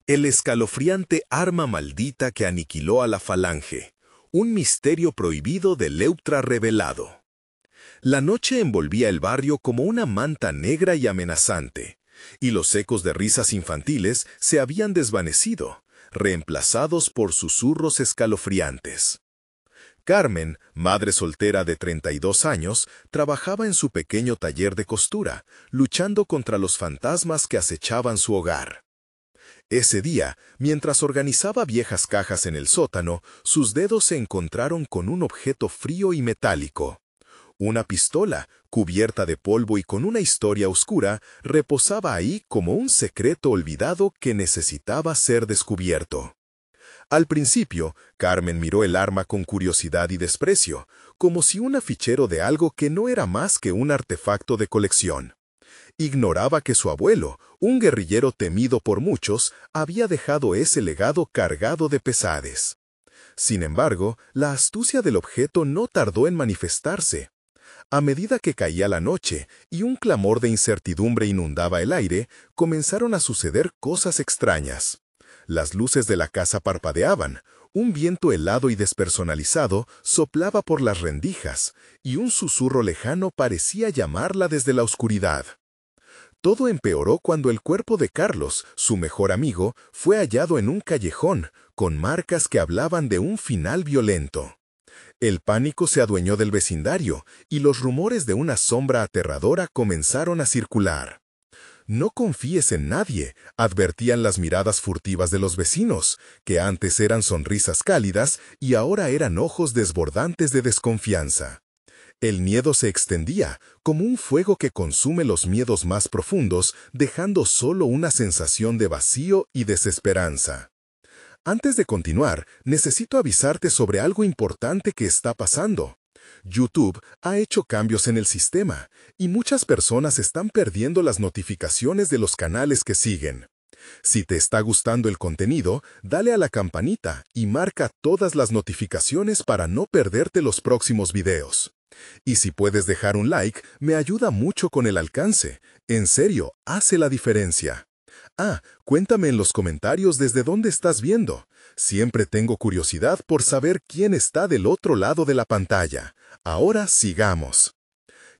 El escalofriante arma maldita que aniquiló a la Falange. Un misterio prohibido de Leuctra revelado. La noche envolvía el barrio como una manta negra y amenazante, y los ecos de risas infantiles se habían desvanecido, reemplazados por susurros escalofriantes. Carmen, madre soltera de 32 años, trabajaba en su pequeño taller de costura, luchando contra los fantasmas que acechaban su hogar. Ese día, mientras organizaba viejas cajas en el sótano, sus dedos se encontraron con un objeto frío y metálico. Una pistola, cubierta de polvo y con una historia oscura, reposaba ahí como un secreto olvidado que necesitaba ser descubierto. Al principio, Carmen miró el arma con curiosidad y desprecio, como si un afichero de algo que no era más que un artefacto de colección. Ignoraba que su abuelo, un guerrillero temido por muchos, había dejado ese legado cargado de pesares. Sin embargo, la astucia del objeto no tardó en manifestarse. A medida que caía la noche y un clamor de incertidumbre inundaba el aire, comenzaron a suceder cosas extrañas. Las luces de la casa parpadeaban, un viento helado y despersonalizado soplaba por las rendijas, y un susurro lejano parecía llamarla desde la oscuridad. Todo empeoró cuando el cuerpo de Carlos, su mejor amigo, fue hallado en un callejón, con marcas que hablaban de un final violento. El pánico se adueñó del vecindario, y los rumores de una sombra aterradora comenzaron a circular. No confíes en nadie, advertían las miradas furtivas de los vecinos, que antes eran sonrisas cálidas y ahora eran ojos desbordantes de desconfianza. El miedo se extendía, como un fuego que consume los miedos más profundos, dejando solo una sensación de vacío y desesperanza. Antes de continuar, necesito avisarte sobre algo importante que está pasando. YouTube ha hecho cambios en el sistema, y muchas personas están perdiendo las notificaciones de los canales que siguen. Si te está gustando el contenido, dale a la campanita y marca todas las notificaciones para no perderte los próximos videos. Y si puedes dejar un like, me ayuda mucho con el alcance. En serio, hace la diferencia. Cuéntame en los comentarios desde dónde estás viendo. Siempre tengo curiosidad por saber quién está del otro lado de la pantalla. Ahora sigamos.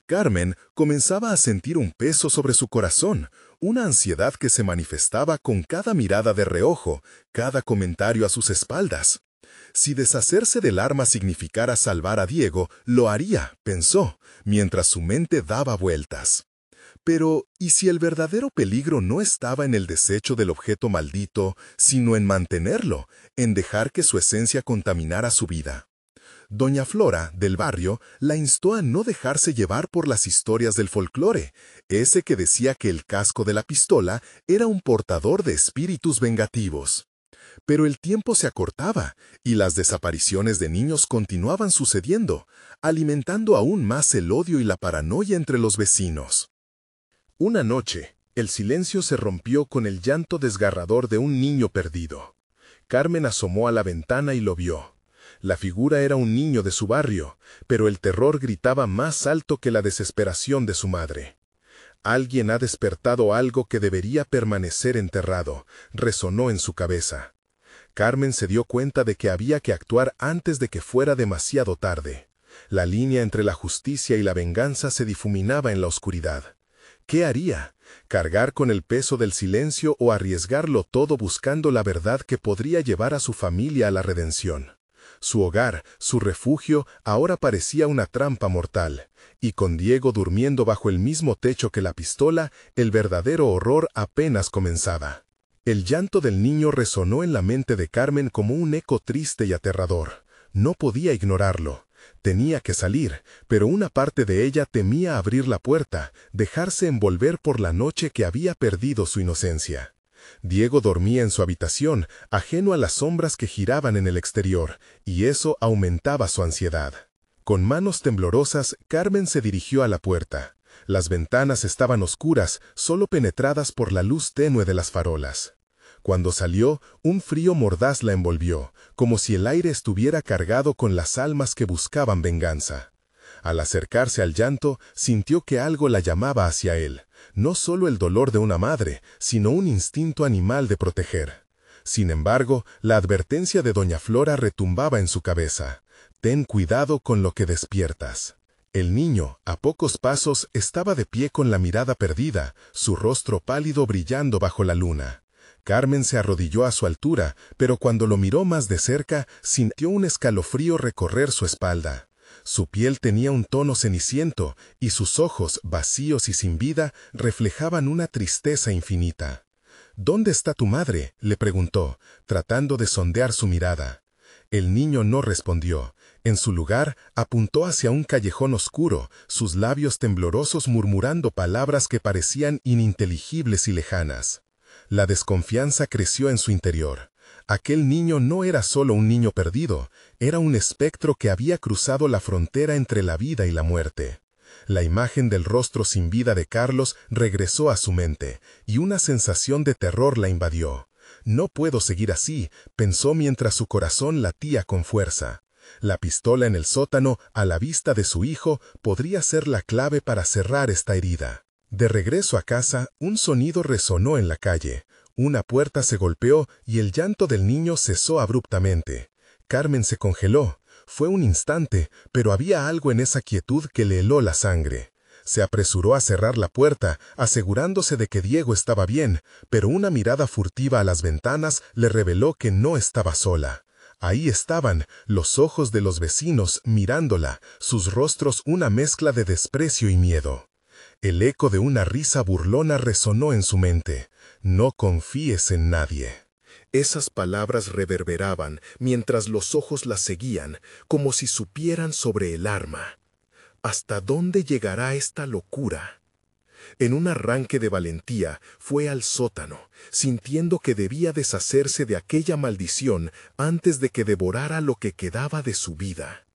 Carmen comenzaba a sentir un peso sobre su corazón, una ansiedad que se manifestaba con cada mirada de reojo, cada comentario a sus espaldas. Si deshacerse del arma significara salvar a Diego, lo haría, pensó, mientras su mente daba vueltas. Pero, ¿y si el verdadero peligro no estaba en el desecho del objeto maldito, sino en mantenerlo, en dejar que su esencia contaminara su vida? Doña Flora, del barrio, la instó a no dejarse llevar por las historias del folclore, ese que decía que el casco de la pistola era un portador de espíritus vengativos. Pero el tiempo se acortaba, y las desapariciones de niños continuaban sucediendo, alimentando aún más el odio y la paranoia entre los vecinos. Una noche, el silencio se rompió con el llanto desgarrador de un niño perdido. Carmen asomó a la ventana y lo vio. La figura era un niño de su barrio, pero el terror gritaba más alto que la desesperación de su madre. Alguien ha despertado algo que debería permanecer enterrado, resonó en su cabeza. Carmen se dio cuenta de que había que actuar antes de que fuera demasiado tarde. La línea entre la justicia y la venganza se difuminaba en la oscuridad. ¿Qué haría? ¿Cargar con el peso del silencio o arriesgarlo todo buscando la verdad que podría llevar a su familia a la redención? Su hogar, su refugio, ahora parecía una trampa mortal, y con Diego durmiendo bajo el mismo techo que la pistola, el verdadero horror apenas comenzaba. El llanto del niño resonó en la mente de Carmen como un eco triste y aterrador. No podía ignorarlo. Tenía que salir, pero una parte de ella temía abrir la puerta, dejarse envolver por la noche que había perdido su inocencia. Diego dormía en su habitación, ajeno a las sombras que giraban en el exterior, y eso aumentaba su ansiedad. Con manos temblorosas, Carmen se dirigió a la puerta. Las ventanas estaban oscuras, solo penetradas por la luz tenue de las farolas. Cuando salió, un frío mordaz la envolvió, como si el aire estuviera cargado con las almas que buscaban venganza. Al acercarse al llanto, sintió que algo la llamaba hacia él, no solo el dolor de una madre, sino un instinto animal de proteger. Sin embargo, la advertencia de doña Flora retumbaba en su cabeza. Ten cuidado con lo que despiertas. El niño, a pocos pasos, estaba de pie con la mirada perdida, su rostro pálido brillando bajo la luna. Carmen se arrodilló a su altura, pero cuando lo miró más de cerca, sintió un escalofrío recorrer su espalda. Su piel tenía un tono ceniciento, y sus ojos, vacíos y sin vida, reflejaban una tristeza infinita. «¿Dónde está tu madre?», le preguntó, tratando de sondear su mirada. El niño no respondió. En su lugar, apuntó hacia un callejón oscuro, sus labios temblorosos murmurando palabras que parecían ininteligibles y lejanas. La desconfianza creció en su interior. Aquel niño no era solo un niño perdido, era un espectro que había cruzado la frontera entre la vida y la muerte. La imagen del rostro sin vida de Carlos regresó a su mente, y una sensación de terror la invadió. «No puedo seguir así», pensó mientras su corazón latía con fuerza. La pistola en el sótano, a la vista de su hijo, podría ser la clave para cerrar esta herida. De regreso a casa, un sonido resonó en la calle. Una puerta se golpeó y el llanto del niño cesó abruptamente. Carmen se congeló. Fue un instante, pero había algo en esa quietud que le heló la sangre. Se apresuró a cerrar la puerta, asegurándose de que Diego estaba bien, pero una mirada furtiva a las ventanas le reveló que no estaba sola. Ahí estaban, los ojos de los vecinos mirándola, sus rostros una mezcla de desprecio y miedo. El eco de una risa burlona resonó en su mente. «No confíes en nadie». Esas palabras reverberaban mientras los ojos la seguían, como si supieran sobre el arma. ¿Hasta dónde llegará esta locura? En un arranque de valentía, fue al sótano, sintiendo que debía deshacerse de aquella maldición antes de que devorara lo que quedaba de su vida.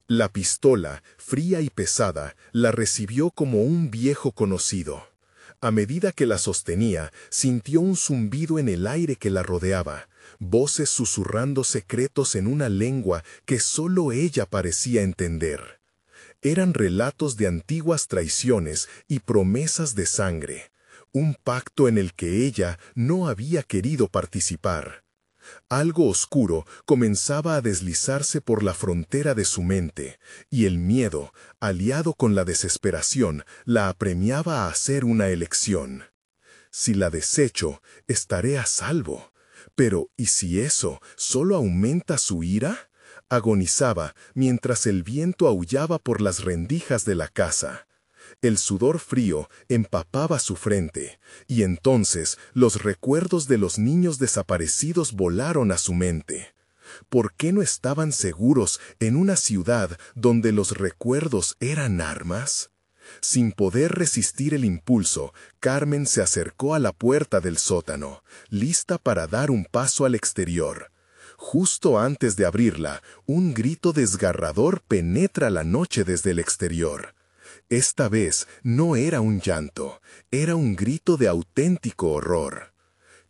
La pistola, fría y pesada, la recibió como un viejo conocido. A medida que la sostenía, sintió un zumbido en el aire que la rodeaba, voces susurrando secretos en una lengua que solo ella parecía entender. Eran relatos de antiguas traiciones y promesas de sangre, un pacto en el que ella no había querido participar. Algo oscuro comenzaba a deslizarse por la frontera de su mente, y el miedo, aliado con la desesperación, la apremiaba a hacer una elección. Si la desecho, estaré a salvo. Pero, ¿y si eso solo aumenta su ira? Agonizaba mientras el viento aullaba por las rendijas de la casa. El sudor frío empapaba su frente, y entonces los recuerdos de los niños desaparecidos volaron a su mente. ¿Por qué no estaban seguros en una ciudad donde los recuerdos eran armas? Sin poder resistir el impulso, Carmen se acercó a la puerta del sótano, lista para dar un paso al exterior. Justo antes de abrirla, un grito desgarrador penetra la noche desde el exterior. Esta vez no era un llanto, era un grito de auténtico horror.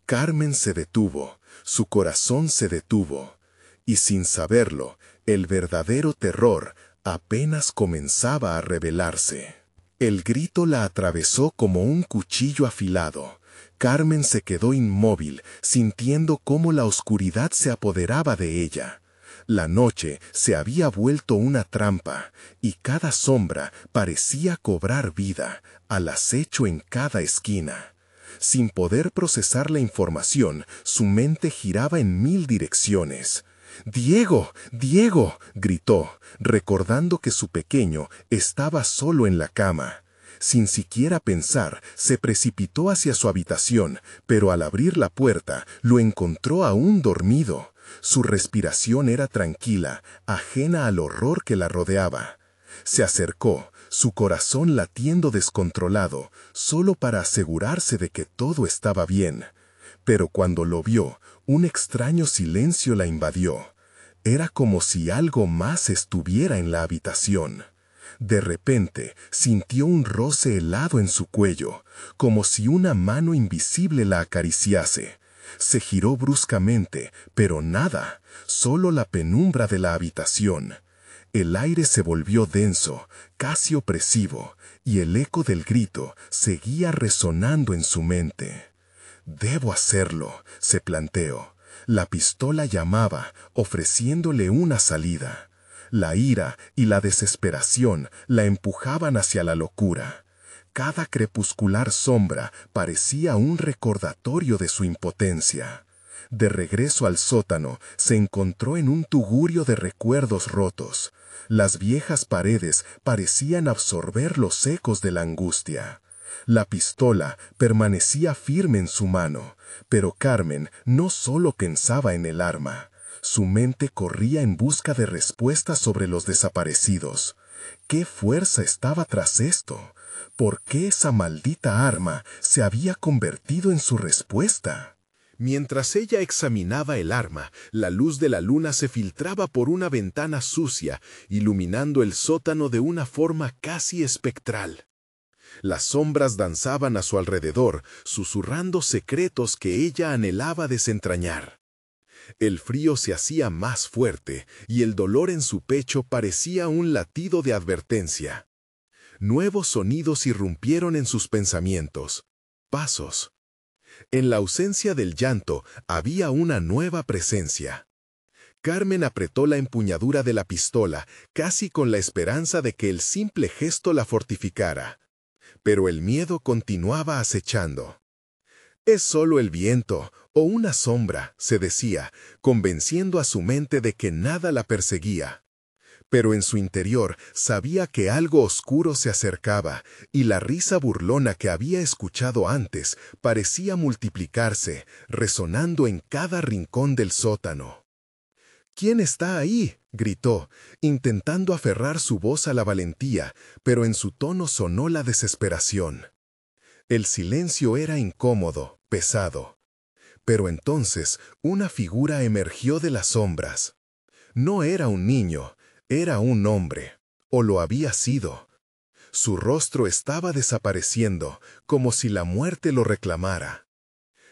Carmen se detuvo, su corazón se detuvo, y sin saberlo, el verdadero terror apenas comenzaba a revelarse. El grito la atravesó como un cuchillo afilado. Carmen se quedó inmóvil, sintiendo cómo la oscuridad se apoderaba de ella. La noche se había vuelto una trampa, y cada sombra parecía cobrar vida, al acecho en cada esquina. Sin poder procesar la información, su mente giraba en 1000 direcciones. «¡Diego! ¡Diego!», gritó, recordando que su pequeño estaba solo en la cama. Sin siquiera pensar, se precipitó hacia su habitación, pero al abrir la puerta, lo encontró aún dormido. Su respiración era tranquila, ajena al horror que la rodeaba. Se acercó, su corazón latiendo descontrolado, solo para asegurarse de que todo estaba bien. Pero cuando lo vio, un extraño silencio la invadió. Era como si algo más estuviera en la habitación. De repente, sintió un roce helado en su cuello, como si una mano invisible la acariciase. Se giró bruscamente, pero nada, solo la penumbra de la habitación. El aire se volvió denso, casi opresivo, y el eco del grito seguía resonando en su mente. «Debo hacerlo», se planteó. La pistola llamaba, ofreciéndole una salida. La ira y la desesperación la empujaban hacia la locura. Cada crepuscular sombra parecía un recordatorio de su impotencia. De regreso al sótano, se encontró en un tugurio de recuerdos rotos. Las viejas paredes parecían absorber los ecos de la angustia. La pistola permanecía firme en su mano, pero Carmen no solo pensaba en el arma. Su mente corría en busca de respuestas sobre los desaparecidos. ¿Qué fuerza estaba tras esto? ¿Por qué esa maldita arma se había convertido en su respuesta? Mientras ella examinaba el arma, la luz de la luna se filtraba por una ventana sucia, iluminando el sótano de una forma casi espectral. Las sombras danzaban a su alrededor, susurrando secretos que ella anhelaba desentrañar. El frío se hacía más fuerte y el dolor en su pecho parecía un latido de advertencia. Nuevos sonidos irrumpieron en sus pensamientos. Pasos. En la ausencia del llanto había una nueva presencia. Carmen apretó la empuñadura de la pistola, casi con la esperanza de que el simple gesto la fortificara. Pero el miedo continuaba acechando. «Es solo el viento o una sombra», se decía, convenciendo a su mente de que nada la perseguía. Pero en su interior sabía que algo oscuro se acercaba, y la risa burlona que había escuchado antes parecía multiplicarse, resonando en cada rincón del sótano. «¿Quién está ahí?», gritó, intentando aferrar su voz a la valentía, pero en su tono sonó la desesperación. El silencio era incómodo, pesado. Pero entonces una figura emergió de las sombras. No era un niño, era un hombre, o lo había sido. Su rostro estaba desapareciendo, como si la muerte lo reclamara.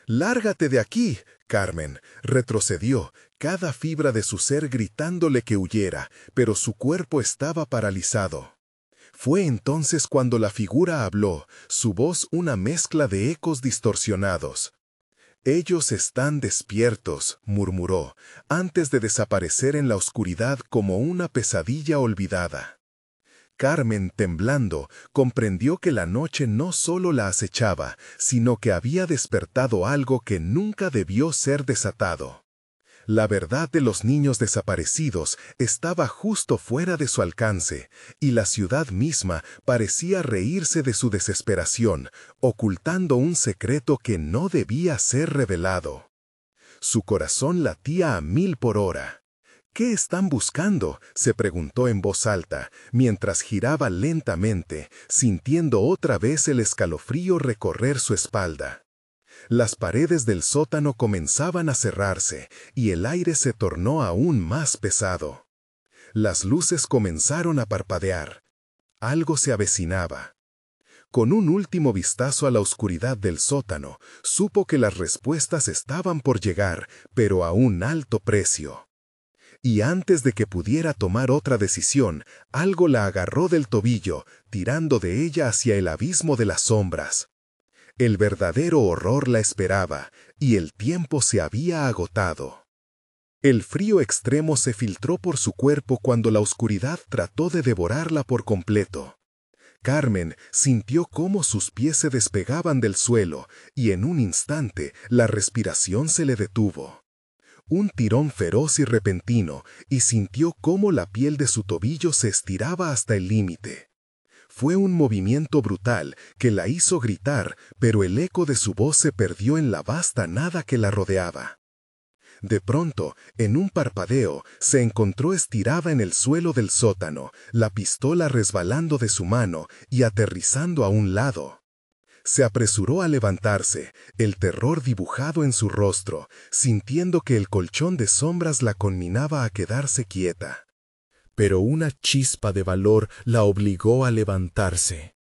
«¡Lárgate de aquí!», Carmen retrocedió, cada fibra de su ser gritándole que huyera, pero su cuerpo estaba paralizado. Fue entonces cuando la figura habló, su voz una mezcla de ecos distorsionados. «Ellos están despiertos», murmuró, antes de desaparecer en la oscuridad como una pesadilla olvidada. Carmen, temblando, comprendió que la noche no solo la acechaba, sino que había despertado algo que nunca debió ser desatado. La verdad de los niños desaparecidos estaba justo fuera de su alcance, y la ciudad misma parecía reírse de su desesperación, ocultando un secreto que no debía ser revelado. Su corazón latía a 1000 por hora. «¿Qué están buscando?», se preguntó en voz alta, mientras giraba lentamente, sintiendo otra vez el escalofrío recorrer su espalda. Las paredes del sótano comenzaban a cerrarse, y el aire se tornó aún más pesado. Las luces comenzaron a parpadear. Algo se avecinaba. Con un último vistazo a la oscuridad del sótano, supo que las respuestas estaban por llegar, pero a un alto precio. Y antes de que pudiera tomar otra decisión, algo la agarró del tobillo, tirando de ella hacia el abismo de las sombras. El verdadero horror la esperaba, y el tiempo se había agotado. El frío extremo se filtró por su cuerpo cuando la oscuridad trató de devorarla por completo. Carmen sintió cómo sus pies se despegaban del suelo, y en un instante la respiración se le detuvo. Un tirón feroz y repentino, y sintió cómo la piel de su tobillo se estiraba hasta el límite. Fue un movimiento brutal que la hizo gritar, pero el eco de su voz se perdió en la vasta nada que la rodeaba. De pronto, en un parpadeo, se encontró estirada en el suelo del sótano, la pistola resbalando de su mano y aterrizando a un lado. Se apresuró a levantarse, el terror dibujado en su rostro, sintiendo que el colchón de sombras la conminaba a quedarse quieta. Pero una chispa de valor la obligó a levantarse.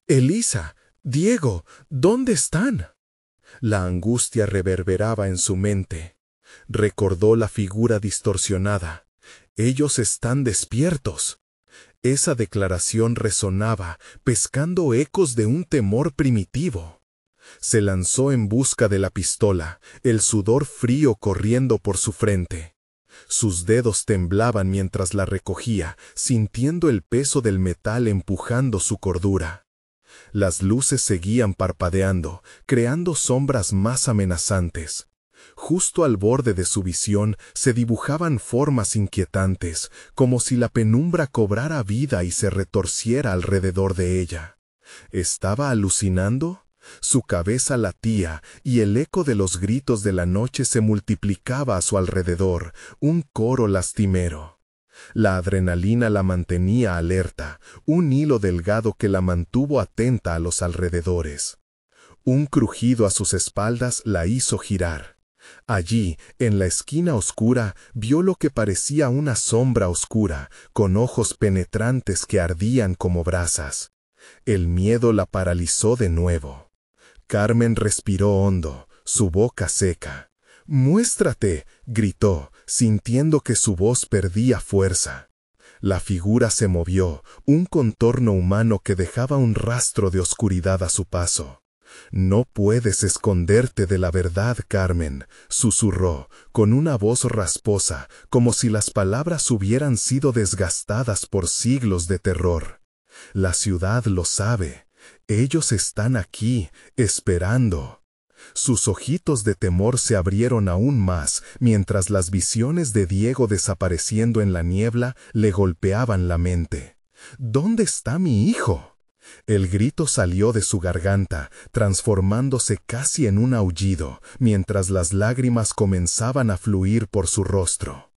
«Elisa, Diego, ¿dónde están?». La angustia reverberaba en su mente. Recordó la figura distorsionada. «Ellos están despiertos». Esa declaración resonaba, pescando ecos de un temor primitivo. Se lanzó en busca de la pistola, el sudor frío corriendo por su frente. Sus dedos temblaban mientras la recogía, sintiendo el peso del metal empujando su cordura. Las luces seguían parpadeando, creando sombras más amenazantes. Justo al borde de su visión se dibujaban formas inquietantes, como si la penumbra cobrara vida y se retorciera alrededor de ella. ¿Estaba alucinando? Su cabeza latía y el eco de los gritos de la noche se multiplicaba a su alrededor, un coro lastimero. La adrenalina la mantenía alerta, un hilo delgado que la mantuvo atenta a los alrededores. Un crujido a sus espaldas la hizo girar. Allí, en la esquina oscura, vio lo que parecía una sombra oscura, con ojos penetrantes que ardían como brasas. El miedo la paralizó de nuevo. Carmen respiró hondo, su boca seca. «¡Muéstrate!», gritó, sintiendo que su voz perdía fuerza. La figura se movió, un contorno humano que dejaba un rastro de oscuridad a su paso. «No puedes esconderte de la verdad, Carmen», susurró, con una voz rasposa, como si las palabras hubieran sido desgastadas por siglos de terror. «La ciudad lo sabe. Ellos están aquí, esperando». Sus ojitos de temor se abrieron aún más, mientras las visiones de Diego desapareciendo en la niebla le golpeaban la mente. «¿Dónde está mi hijo?». El grito salió de su garganta, transformándose casi en un aullido, mientras las lágrimas comenzaban a fluir por su rostro.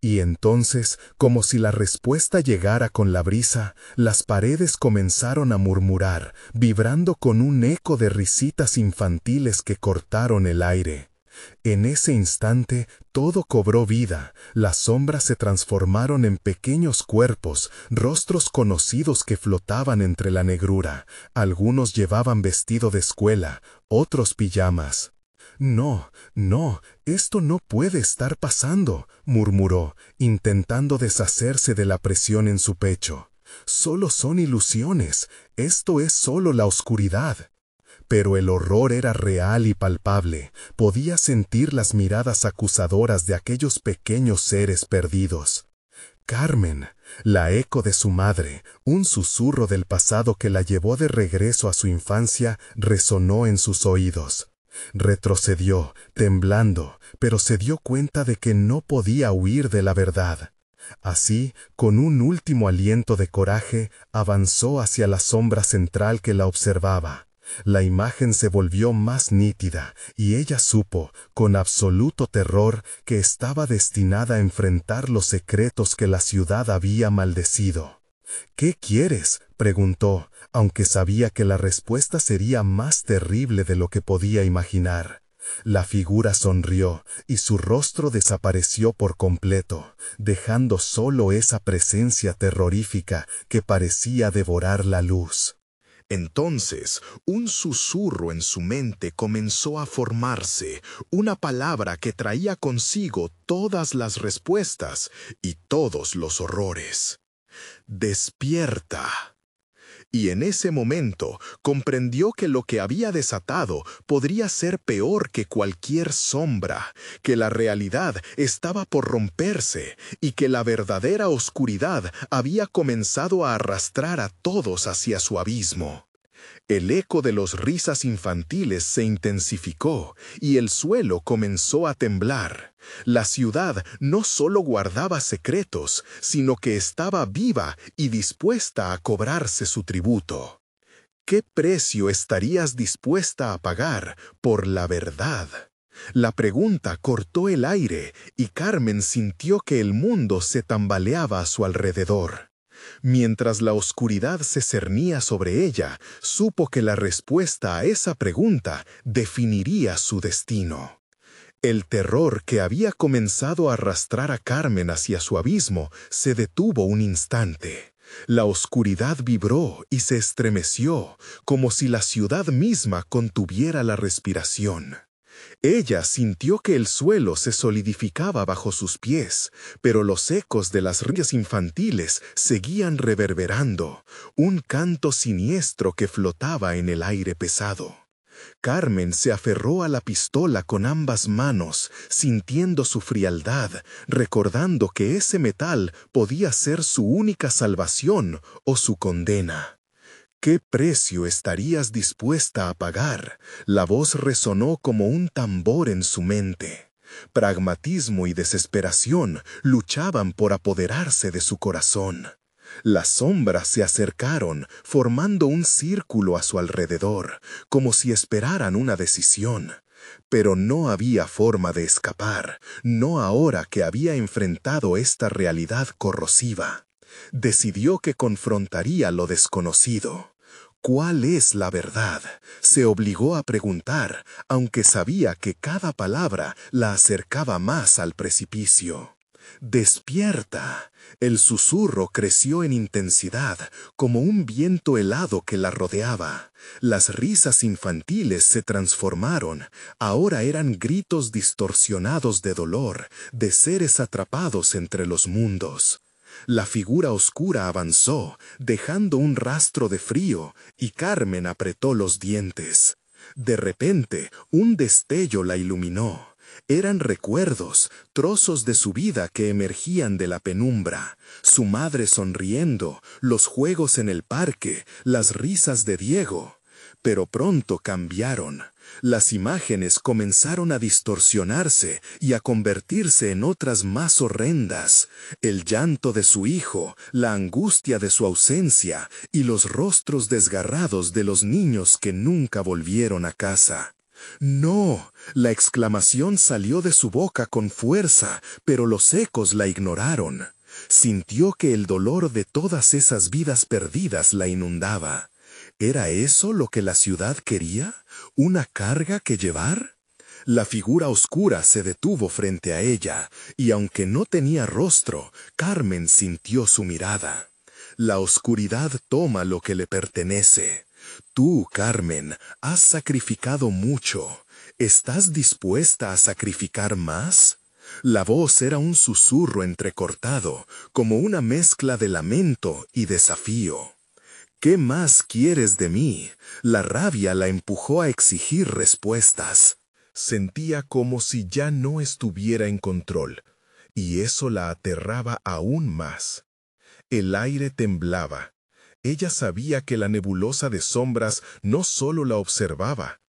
Y entonces, como si la respuesta llegara con la brisa, las paredes comenzaron a murmurar, vibrando con un eco de risitas infantiles que cortaron el aire. En ese instante, todo cobró vida, las sombras se transformaron en pequeños cuerpos, rostros conocidos que flotaban entre la negrura. Algunos llevaban vestido de escuela, otros pijamas. «No, no, esto no puede estar pasando», murmuró, intentando deshacerse de la presión en su pecho. «Solo son ilusiones, esto es solo la oscuridad». Pero el horror era real y palpable, podía sentir las miradas acusadoras de aquellos pequeños seres perdidos. «Carmen», la eco de su madre, un susurro del pasado que la llevó de regreso a su infancia, resonó en sus oídos. Retrocedió, temblando, pero se dio cuenta de que no podía huir de la verdad. Así, con un último aliento de coraje, avanzó hacia la sombra central que la observaba. La imagen se volvió más nítida, y ella supo, con absoluto terror, que estaba destinada a enfrentar los secretos que la ciudad había maldecido. «¿Qué quieres?», preguntó, aunque sabía que la respuesta sería más terrible de lo que podía imaginar. La figura sonrió, y su rostro desapareció por completo, dejando solo esa presencia terrorífica que parecía devorar la luz. Entonces, un susurro en su mente comenzó a formarse, una palabra que traía consigo todas las respuestas y todos los horrores. «Despierta». Y en ese momento comprendió que lo que había desatado podría ser peor que cualquier sombra, que la realidad estaba por romperse y que la verdadera oscuridad había comenzado a arrastrar a todos hacia su abismo. El eco de los risas infantiles se intensificó y el suelo comenzó a temblar. La ciudad no solo guardaba secretos, sino que estaba viva y dispuesta a cobrarse su tributo. ¿Qué precio estarías dispuesta a pagar por la verdad? La pregunta cortó el aire y Carmen sintió que el mundo se tambaleaba a su alrededor. Mientras la oscuridad se cernía sobre ella, supo que la respuesta a esa pregunta definiría su destino. El terror que había comenzado a arrastrar a Carmen hacia su abismo se detuvo un instante. La oscuridad vibró y se estremeció, como si la ciudad misma contuviera la respiración. Ella sintió que el suelo se solidificaba bajo sus pies, pero los ecos de las risas infantiles seguían reverberando, un canto siniestro que flotaba en el aire pesado. Carmen se aferró a la pistola con ambas manos, sintiendo su frialdad, recordando que ese metal podía ser su única salvación o su condena. ¿Qué precio estarías dispuesta a pagar? La voz resonó como un tambor en su mente. Pragmatismo y desesperación luchaban por apoderarse de su corazón. Las sombras se acercaron, formando un círculo a su alrededor, como si esperaran una decisión. Pero no había forma de escapar, no ahora que había enfrentado esta realidad corrosiva. Decidió que confrontaría lo desconocido. ¿Cuál es la verdad? Se obligó a preguntar, aunque sabía que cada palabra la acercaba más al precipicio. ¡Despierta! El susurro creció en intensidad, como un viento helado que la rodeaba. Las risas infantiles se transformaron. Ahora eran gritos distorsionados de dolor, de seres atrapados entre los mundos. La figura oscura avanzó, dejando un rastro de frío, y Carmen apretó los dientes. De repente, un destello la iluminó. Eran recuerdos, trozos de su vida que emergían de la penumbra. Su madre sonriendo, los juegos en el parque, las risas de Diego. Pero pronto cambiaron. Las imágenes comenzaron a distorsionarse y a convertirse en otras más horrendas. El llanto de su hijo, la angustia de su ausencia y los rostros desgarrados de los niños que nunca volvieron a casa. ¡No! La exclamación salió de su boca con fuerza, pero los ecos la ignoraron. Sintió que el dolor de todas esas vidas perdidas la inundaba. ¿Era eso lo que la ciudad quería? ¿Una carga que llevar? La figura oscura se detuvo frente a ella, y aunque no tenía rostro, Carmen sintió su mirada. La oscuridad toma lo que le pertenece. Tú, Carmen, has sacrificado mucho. ¿Estás dispuesta a sacrificar más? La voz era un susurro entrecortado, como una mezcla de lamento y desafío. ¿Qué más quieres de mí? La rabia la empujó a exigir respuestas. Sentía como si ya no estuviera en control, y eso la aterraba aún más. El aire temblaba. Ella sabía que la nebulosa de sombras no solo la observaba,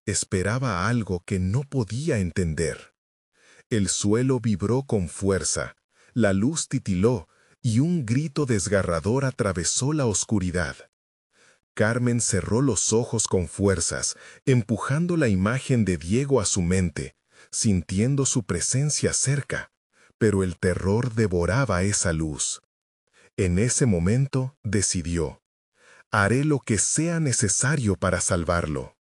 esperaba algo que no podía entender. El suelo vibró con fuerza, la luz titiló, y un grito desgarrador atravesó la oscuridad. Carmen cerró los ojos con fuerzas, empujando la imagen de Diego a su mente, sintiendo su presencia cerca, pero el terror devoraba esa luz. En ese momento decidió: haré lo que sea necesario para salvarlo.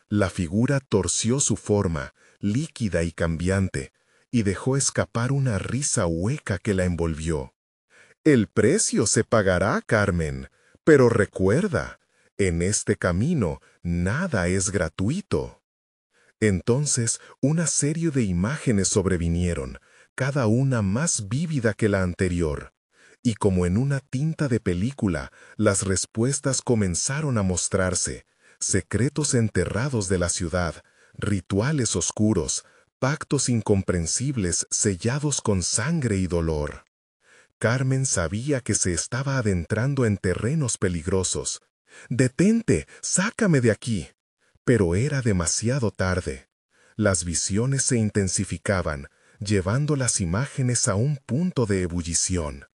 La figura torció su forma, líquida y cambiante, y dejó escapar una risa hueca que la envolvió. El precio se pagará, Carmen, pero recuerda, en este camino nada es gratuito. Entonces una serie de imágenes sobrevinieron, cada una más vívida que la anterior. Y como en una tinta de película, las respuestas comenzaron a mostrarse: secretos enterrados de la ciudad, rituales oscuros, pactos incomprensibles sellados con sangre y dolor. Carmen sabía que se estaba adentrando en terrenos peligrosos. «¡Detente! ¡Sácame de aquí!». Pero era demasiado tarde. Las visiones se intensificaban, llevando las imágenes a un punto de ebullición.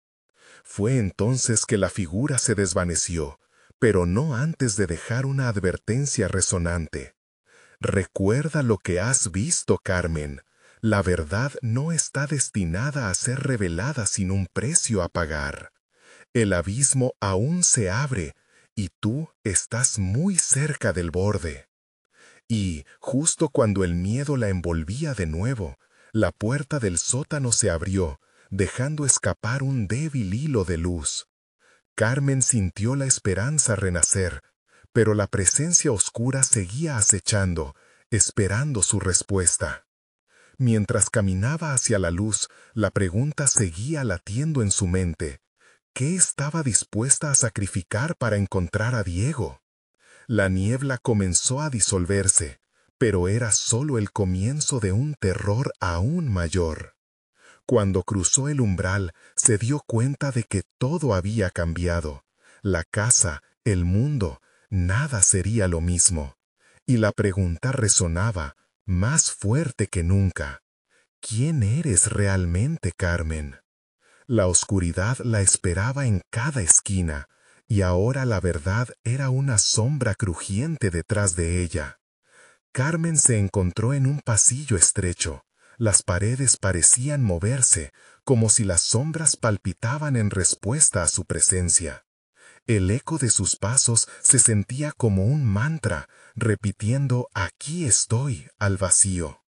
Fue entonces que la figura se desvaneció, pero no antes de dejar una advertencia resonante. «Recuerda lo que has visto, Carmen. La verdad no está destinada a ser revelada sin un precio a pagar. El abismo aún se abre, y tú estás muy cerca del borde». Y, justo cuando el miedo la envolvía de nuevo, la puerta del sótano se abrió, dejando escapar un débil hilo de luz. Carmen sintió la esperanza renacer, pero la presencia oscura seguía acechando, esperando su respuesta. Mientras caminaba hacia la luz, la pregunta seguía latiendo en su mente: ¿qué estaba dispuesta a sacrificar para encontrar a Diego? La niebla comenzó a disolverse, pero era solo el comienzo de un terror aún mayor. Cuando cruzó el umbral, se dio cuenta de que todo había cambiado. La casa, el mundo, nada sería lo mismo. Y la pregunta resonaba, más fuerte que nunca. ¿Quién eres realmente, Carmen? La oscuridad la esperaba en cada esquina, y ahora la verdad era una sombra crujiente detrás de ella. Carmen se encontró en un pasillo estrecho. Las paredes parecían moverse, como si las sombras palpitaban en respuesta a su presencia. El eco de sus pasos se sentía como un mantra, repitiendo «Aquí estoy» al vacío.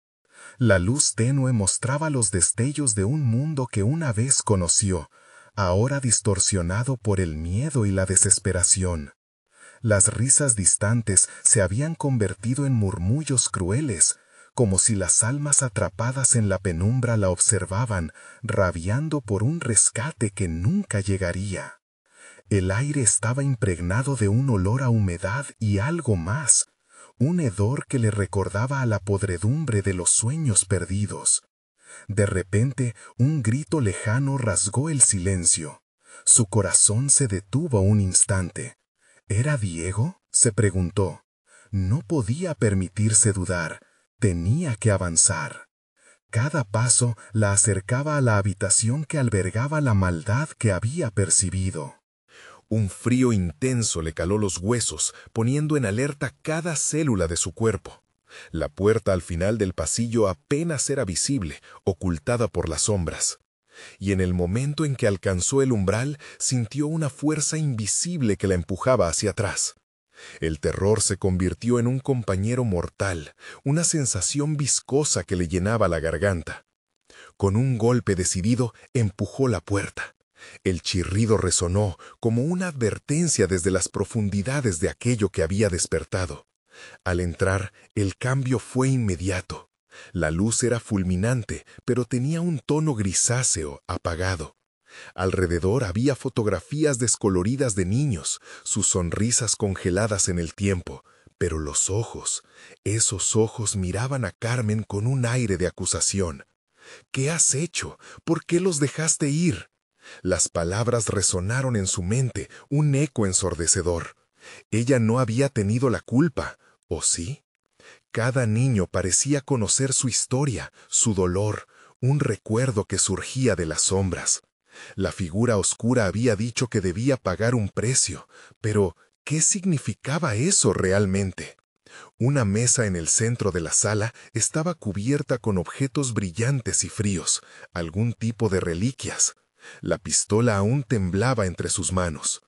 La luz tenue mostraba los destellos de un mundo que una vez conoció, ahora distorsionado por el miedo y la desesperación. Las risas distantes se habían convertido en murmullos crueles, como si las almas atrapadas en la penumbra la observaban, rabiando por un rescate que nunca llegaría. El aire estaba impregnado de un olor a humedad y algo más, un hedor que le recordaba a la podredumbre de los sueños perdidos. De repente, un grito lejano rasgó el silencio. Su corazón se detuvo un instante. ¿Era Diego?, se preguntó. No podía permitirse dudar. Tenía que avanzar. Cada paso la acercaba a la habitación que albergaba la maldad que había percibido. Un frío intenso le caló los huesos, poniendo en alerta cada célula de su cuerpo. La puerta al final del pasillo apenas era visible, ocultada por las sombras. Y en el momento en que alcanzó el umbral, sintió una fuerza invisible que la empujaba hacia atrás. El terror se convirtió en un compañero mortal, una sensación viscosa que le llenaba la garganta. Con un golpe decidido, empujó la puerta. El chirrido resonó como una advertencia desde las profundidades de aquello que había despertado. Al entrar, el cambio fue inmediato. La luz era fulminante, pero tenía un tono grisáceo, apagado. Alrededor había fotografías descoloridas de niños, sus sonrisas congeladas en el tiempo, pero los ojos, esos ojos miraban a Carmen con un aire de acusación. «¿Qué has hecho? ¿Por qué los dejaste ir?» Las palabras resonaron en su mente, un eco ensordecedor. Ella no había tenido la culpa, ¿o sí? Cada niño parecía conocer su historia, su dolor, un recuerdo que surgía de las sombras. La figura oscura había dicho que debía pagar un precio, pero ¿qué significaba eso realmente? Una mesa en el centro de la sala estaba cubierta con objetos brillantes y fríos, algún tipo de reliquias. La pistola aún temblaba entre sus manos.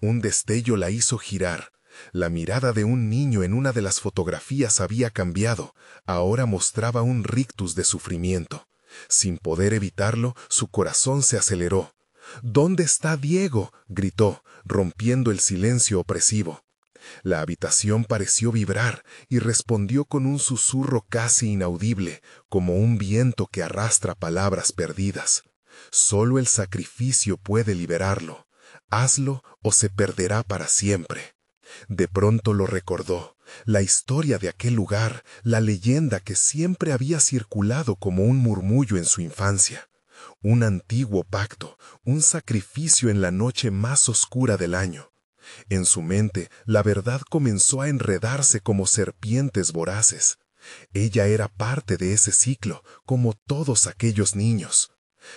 Un destello la hizo girar. La mirada de un niño en una de las fotografías había cambiado. Ahora mostraba un rictus de sufrimiento. Sin poder evitarlo, su corazón se aceleró. «¿Dónde está Diego?», gritó, rompiendo el silencio opresivo. La habitación pareció vibrar y respondió con un susurro casi inaudible, como un viento que arrastra palabras perdidas. «Solo el sacrificio puede liberarlo. Hazlo o se perderá para siempre». De pronto lo recordó, la historia de aquel lugar, la leyenda que siempre había circulado como un murmullo en su infancia. Un antiguo pacto, un sacrificio en la noche más oscura del año. En su mente, la verdad comenzó a enredarse como serpientes voraces. Ella era parte de ese ciclo, como todos aquellos niños.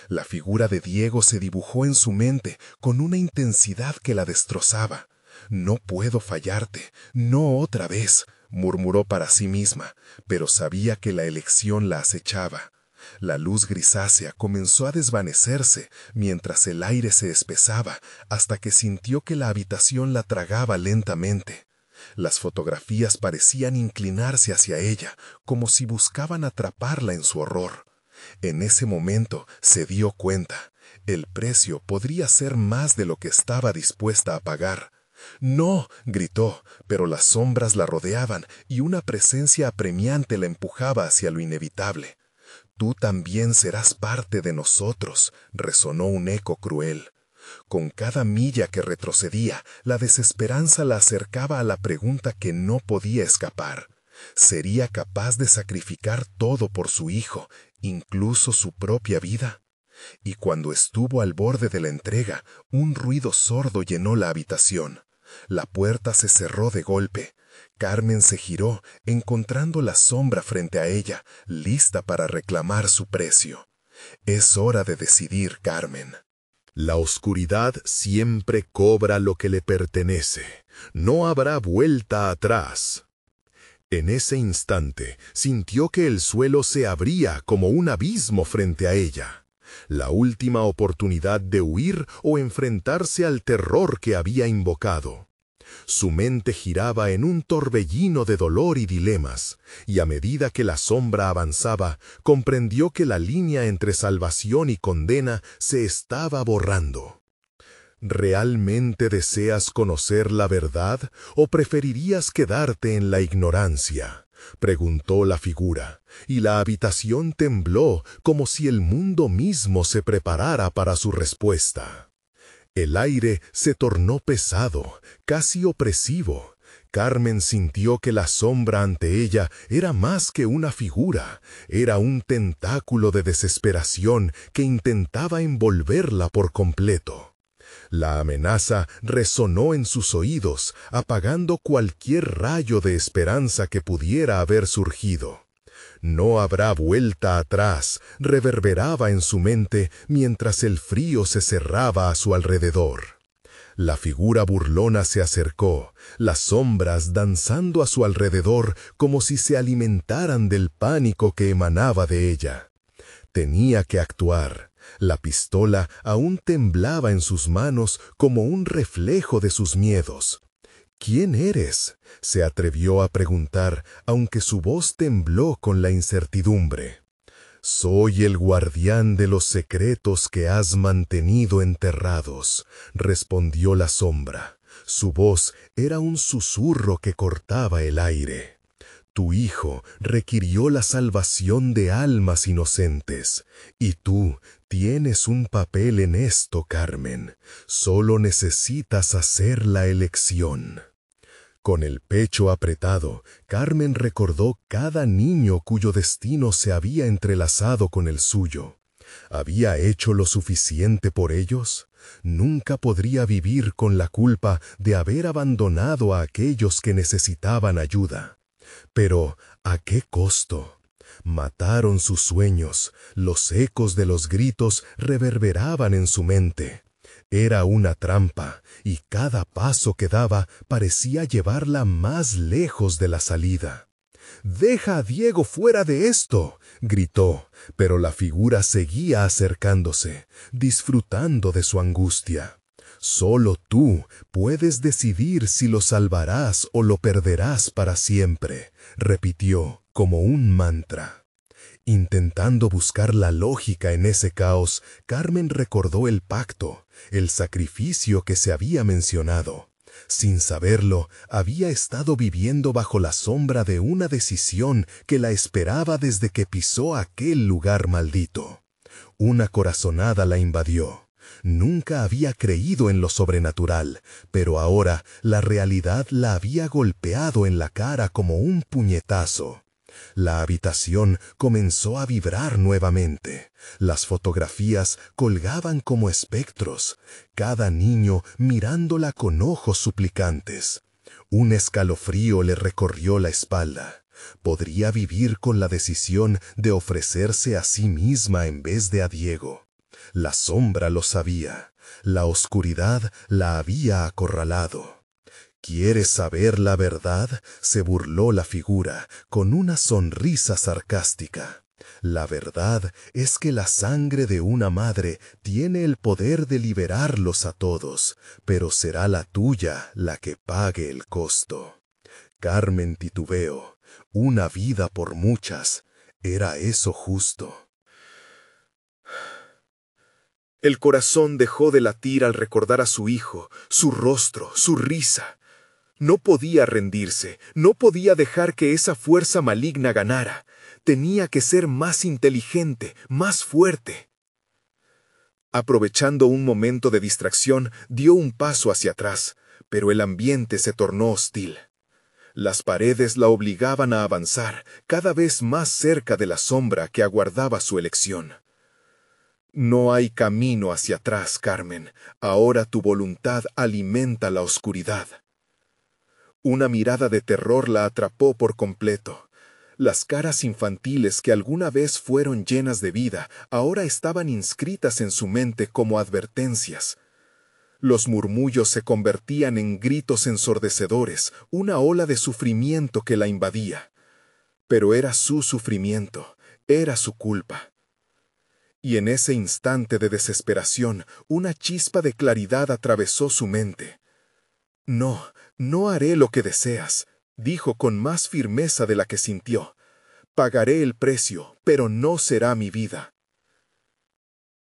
La figura de Diego se dibujó en su mente con una intensidad que la destrozaba. «No puedo fallarte, no otra vez», murmuró para sí misma, pero sabía que la elección la acechaba. La luz grisácea comenzó a desvanecerse mientras el aire se espesaba hasta que sintió que la habitación la tragaba lentamente. Las fotografías parecían inclinarse hacia ella, como si buscaban atraparla en su horror. En ese momento se dio cuenta. El precio podría ser más de lo que estaba dispuesta a pagar. «No», gritó, pero las sombras la rodeaban y una presencia apremiante la empujaba hacia lo inevitable. «Tú también serás parte de nosotros», resonó un eco cruel. Con cada milla que retrocedía, la desesperanza la acercaba a la pregunta que no podía escapar. ¿Sería capaz de sacrificar todo por su hijo, incluso su propia vida? Y cuando estuvo al borde de la entrega, un ruido sordo llenó la habitación. La puerta se cerró de golpe. Carmen se giró, encontrando la sombra frente a ella, lista para reclamar su precio. Es hora de decidir, Carmen. La oscuridad siempre cobra lo que le pertenece. No habrá vuelta atrás. En ese instante, sintió que el suelo se abría como un abismo frente a ella. La última oportunidad de huir o enfrentarse al terror que había invocado. Su mente giraba en un torbellino de dolor y dilemas, y a medida que la sombra avanzaba, comprendió que la línea entre salvación y condena se estaba borrando. ¿Realmente deseas conocer la verdad o preferirías quedarte en la ignorancia?, preguntó la figura, y la habitación tembló como si el mundo mismo se preparara para su respuesta. El aire se tornó pesado, casi opresivo. Carmen sintió que la sombra ante ella era más que una figura, era un tentáculo de desesperación que intentaba envolverla por completo. La amenaza resonó en sus oídos, apagando cualquier rayo de esperanza que pudiera haber surgido. No habrá vuelta atrás, reverberaba en su mente mientras el frío se cerraba a su alrededor. La figura burlona se acercó, las sombras danzando a su alrededor como si se alimentaran del pánico que emanaba de ella. Tenía que actuar. La pistola aún temblaba en sus manos como un reflejo de sus miedos. «¿Quién eres?», se atrevió a preguntar, aunque su voz tembló con la incertidumbre. «Soy el guardián de los secretos que has mantenido enterrados», respondió la sombra. Su voz era un susurro que cortaba el aire. «Tu hijo requirió la salvación de almas inocentes, y tú tienes un papel en esto, Carmen. Solo necesitas hacer la elección». Con el pecho apretado, Carmen recordó cada niño cuyo destino se había entrelazado con el suyo. ¿Había hecho lo suficiente por ellos? Nunca podría vivir con la culpa de haber abandonado a aquellos que necesitaban ayuda. Pero, ¿a qué costo? Mataron sus sueños, los ecos de los gritos reverberaban en su mente. Era una trampa, y cada paso que daba parecía llevarla más lejos de la salida. «¡Deja a Diego fuera de esto!», gritó, pero la figura seguía acercándose, disfrutando de su angustia. «Solo tú puedes decidir si lo salvarás o lo perderás para siempre», repitió como un mantra. Intentando buscar la lógica en ese caos, Carmen recordó el pacto, el sacrificio que se había mencionado. Sin saberlo, había estado viviendo bajo la sombra de una decisión que la esperaba desde que pisó aquel lugar maldito. Una corazonada la invadió. Nunca había creído en lo sobrenatural, pero ahora la realidad la había golpeado en la cara como un puñetazo. La habitación comenzó a vibrar nuevamente. Las fotografías colgaban como espectros, cada niño mirándola con ojos suplicantes. Un escalofrío le recorrió la espalda. Podría vivir con la decisión de ofrecerse a sí misma en vez de a Diego. La sombra lo sabía. La oscuridad la había acorralado. «¿Quieres saber la verdad?», se burló la figura, con una sonrisa sarcástica. «La verdad es que la sangre de una madre tiene el poder de liberarlos a todos, pero será la tuya la que pague el costo». Carmen titubeó. Una vida por muchas. ¿Era eso justo? El corazón dejó de latir al recordar a su hijo, su rostro, su risa. No podía rendirse, no podía dejar que esa fuerza maligna ganara. Tenía que ser más inteligente, más fuerte. Aprovechando un momento de distracción, dio un paso hacia atrás, pero el ambiente se tornó hostil. Las paredes la obligaban a avanzar, cada vez más cerca de la sombra que aguardaba su elección. No hay camino hacia atrás, Carmen. Ahora tu voluntad alimenta la oscuridad. Una mirada de terror la atrapó por completo. Las caras infantiles que alguna vez fueron llenas de vida, ahora estaban inscritas en su mente como advertencias. Los murmullos se convertían en gritos ensordecedores, una ola de sufrimiento que la invadía. Pero era su sufrimiento, era su culpa. Y en ese instante de desesperación, una chispa de claridad atravesó su mente. «No, no haré lo que deseas», dijo con más firmeza de la que sintió. «Pagaré el precio, pero no será mi vida».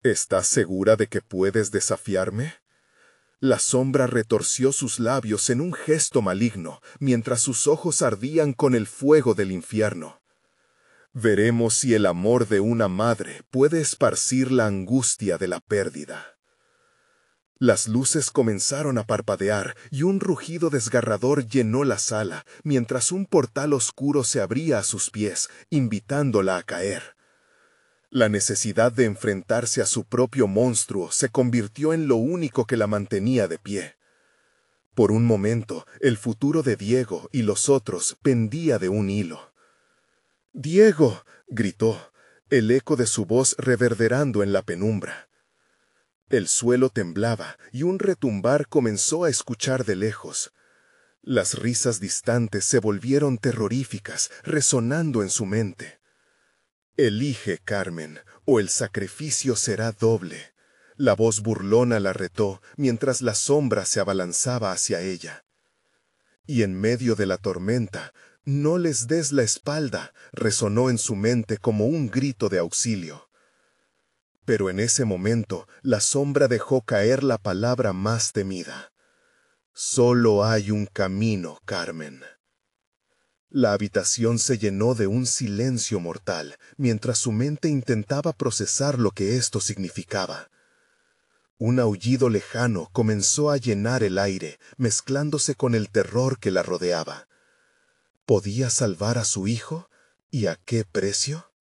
«¿Estás segura de que puedes desafiarme?» La sombra retorció sus labios en un gesto maligno, mientras sus ojos ardían con el fuego del infierno. Veremos si el amor de una madre puede esparcir la angustia de la pérdida. Las luces comenzaron a parpadear y un rugido desgarrador llenó la sala, mientras un portal oscuro se abría a sus pies, invitándola a caer. La necesidad de enfrentarse a su propio monstruo se convirtió en lo único que la mantenía de pie. Por un momento, el futuro de Diego y los otros pendía de un hilo. «¡Diego!», gritó, el eco de su voz reverberando en la penumbra. El suelo temblaba y un retumbar comenzó a escuchar de lejos. Las risas distantes se volvieron terroríficas, resonando en su mente. «Elige, Carmen, o el sacrificio será doble». La voz burlona la retó mientras la sombra se abalanzaba hacia ella. Y en medio de la tormenta, «No les des la espalda», resonó en su mente como un grito de auxilio. Pero en ese momento, la sombra dejó caer la palabra más temida. «Solo hay un camino, Carmen». La habitación se llenó de un silencio mortal, mientras su mente intentaba procesar lo que esto significaba. Un aullido lejano comenzó a llenar el aire, mezclándose con el terror que la rodeaba. ¿Podía salvar a su hijo? ¿Y a qué precio?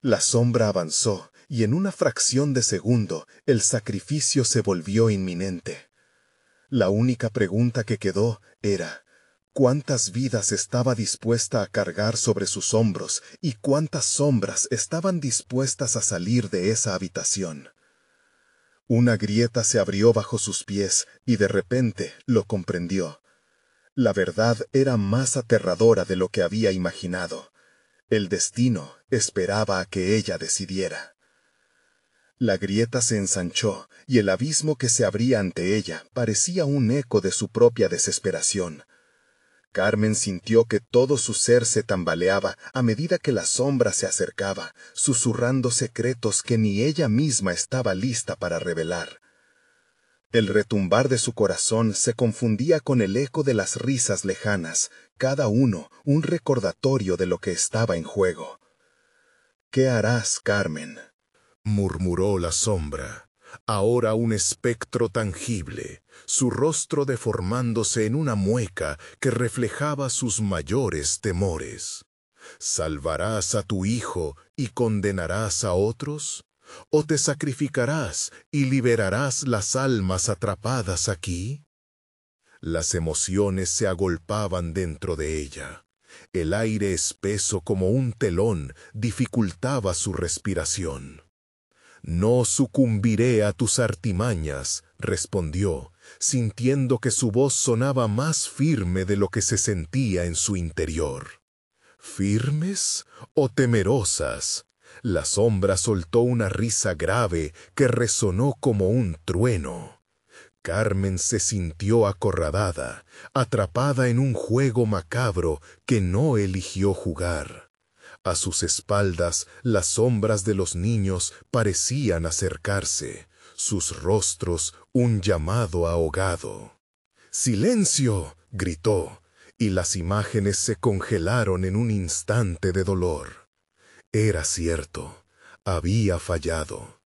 La sombra avanzó, y en una fracción de segundo, el sacrificio se volvió inminente. La única pregunta que quedó era: ¿cuántas vidas estaba dispuesta a cargar sobre sus hombros y cuántas sombras estaban dispuestas a salir de esa habitación? Una grieta se abrió bajo sus pies y de repente lo comprendió. La verdad era más aterradora de lo que había imaginado. El destino esperaba a que ella decidiera. La grieta se ensanchó y el abismo que se abría ante ella parecía un eco de su propia desesperación. Carmen sintió que todo su ser se tambaleaba a medida que la sombra se acercaba, susurrando secretos que ni ella misma estaba lista para revelar. El retumbar de su corazón se confundía con el eco de las risas lejanas, cada uno un recordatorio de lo que estaba en juego. «¿Qué harás, Carmen?», murmuró la sombra, ahora un espectro tangible, su rostro deformándose en una mueca que reflejaba sus mayores temores. ¿Salvarás a tu hijo y condenarás a otros? ¿O te sacrificarás y liberarás las almas atrapadas aquí? Las emociones se agolpaban dentro de ella. El aire espeso como un telón dificultaba su respiración. «No sucumbiré a tus artimañas», respondió, sintiendo que su voz sonaba más firme de lo que se sentía en su interior. ¿Firmes o temerosas? La sombra soltó una risa grave que resonó como un trueno. Carmen se sintió acorralada, atrapada en un juego macabro que no eligió jugar. A sus espaldas, las sombras de los niños parecían acercarse, sus rostros un llamado ahogado. «¡Silencio!», gritó, y las imágenes se congelaron en un instante de dolor. Era cierto, había fallado.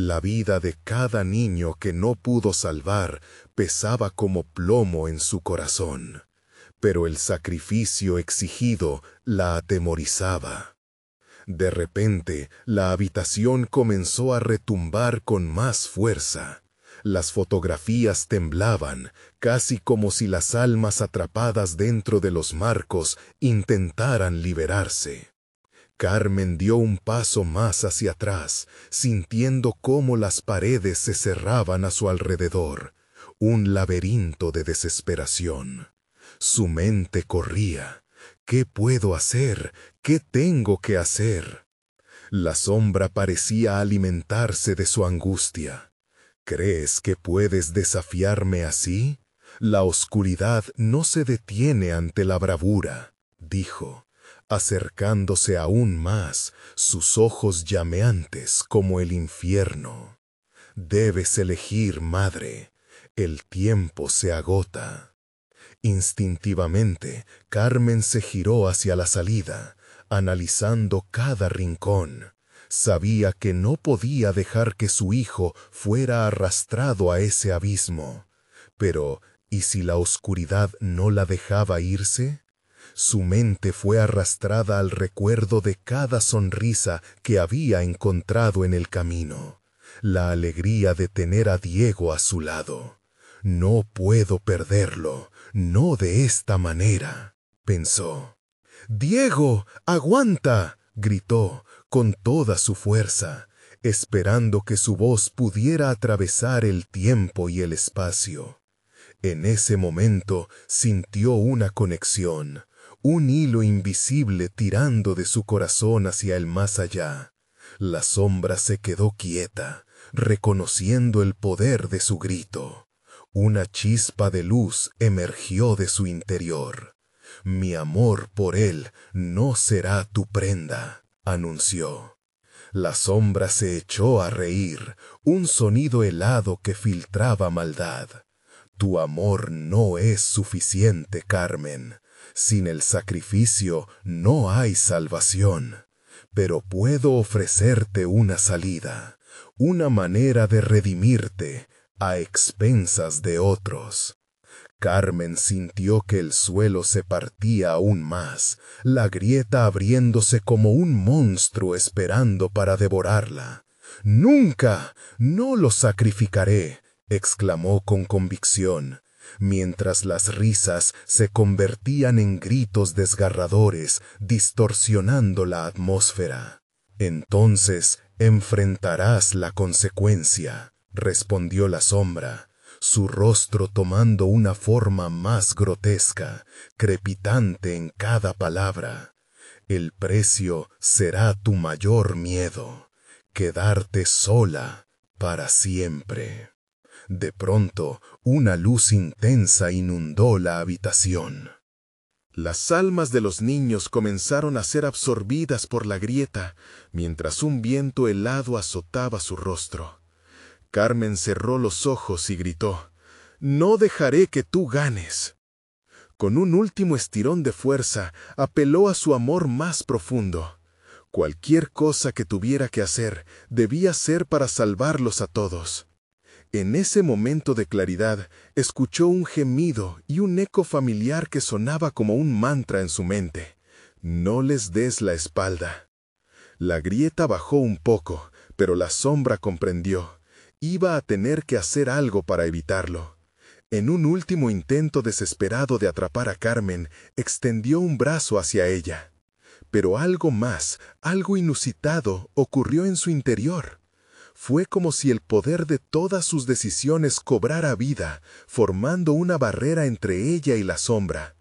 La vida de cada niño que no pudo salvar pesaba como plomo en su corazón, pero el sacrificio exigido la atemorizaba. De repente, la habitación comenzó a retumbar con más fuerza. Las fotografías temblaban, casi como si las almas atrapadas dentro de los marcos intentaran liberarse. Carmen dio un paso más hacia atrás, sintiendo cómo las paredes se cerraban a su alrededor, un laberinto de desesperación. Su mente corría. ¿Qué puedo hacer? ¿Qué tengo que hacer? La sombra parecía alimentarse de su angustia. ¿Crees que puedes desafiarme así? La oscuridad no se detiene ante la bravura, dijo, acercándose aún más, sus ojos llameantes como el infierno. Debes elegir, madre. El tiempo se agota. Instintivamente, Carmen se giró hacia la salida, analizando cada rincón. Sabía que no podía dejar que su hijo fuera arrastrado a ese abismo. Pero, ¿y si la oscuridad no la dejaba irse? Su mente fue arrastrada al recuerdo de cada sonrisa que había encontrado en el camino, la alegría de tener a Diego a su lado. No puedo perderlo, no de esta manera, pensó. «¡Diego, aguanta!», gritó con toda su fuerza, esperando que su voz pudiera atravesar el tiempo y el espacio. En ese momento sintió una conexión, un hilo invisible tirando de su corazón hacia el más allá. La sombra se quedó quieta, reconociendo el poder de su grito. Una chispa de luz emergió de su interior. «Mi amor por él no será tu prenda», anunció. La sombra se echó a reír, un sonido helado que filtraba maldad. «Tu amor no es suficiente, Carmen. Sin el sacrificio no hay salvación. Pero puedo ofrecerte una salida, una manera de redimirte a expensas de otros». Carmen sintió que el suelo se partía aún más, la grieta abriéndose como un monstruo esperando para devorarla. «¡Nunca! ¡No lo sacrificaré!», exclamó con convicción, mientras las risas se convertían en gritos desgarradores, distorsionando la atmósfera. «Entonces enfrentarás la consecuencia», respondió la sombra, su rostro tomando una forma más grotesca, crepitante en cada palabra. «El precio será tu mayor miedo, quedarte sola para siempre». De pronto, una luz intensa inundó la habitación. Las almas de los niños comenzaron a ser absorbidas por la grieta, mientras un viento helado azotaba su rostro. Carmen cerró los ojos y gritó: «No dejaré que tú ganes». Con un último estirón de fuerza, apeló a su amor más profundo. Cualquier cosa que tuviera que hacer, debía ser para salvarlos a todos. En ese momento de claridad, escuchó un gemido y un eco familiar que sonaba como un mantra en su mente: «No les des la espalda». La grieta bajó un poco, pero la sombra comprendió. Iba a tener que hacer algo para evitarlo. En un último intento desesperado de atrapar a Carmen, extendió un brazo hacia ella. Pero algo más, algo inusitado, ocurrió en su interior. Fue como si el poder de todas sus decisiones cobrara vida, formando una barrera entre ella y la sombra.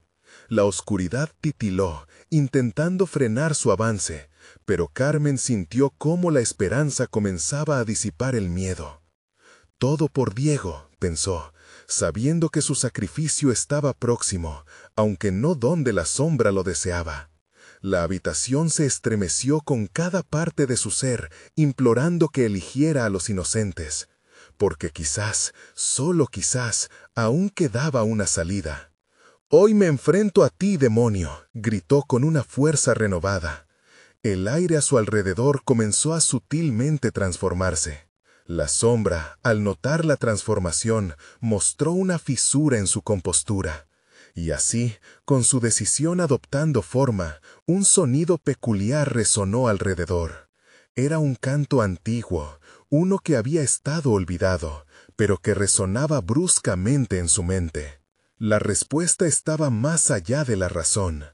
La oscuridad titiló, intentando frenar su avance, pero Carmen sintió cómo la esperanza comenzaba a disipar el miedo. «Todo por Diego», pensó, sabiendo que su sacrificio estaba próximo, aunque no donde la sombra lo deseaba. La habitación se estremeció con cada parte de su ser, implorando que eligiera a los inocentes, porque quizás, solo quizás, aún quedaba una salida. «Hoy me enfrento a ti, demonio», gritó con una fuerza renovada. El aire a su alrededor comenzó a sutilmente transformarse. La sombra, al notar la transformación, mostró una fisura en su compostura. Y así, con su decisión adoptando forma, un sonido peculiar resonó alrededor. Era un canto antiguo, uno que había estado olvidado, pero que resonaba bruscamente en su mente. La respuesta estaba más allá de la razón.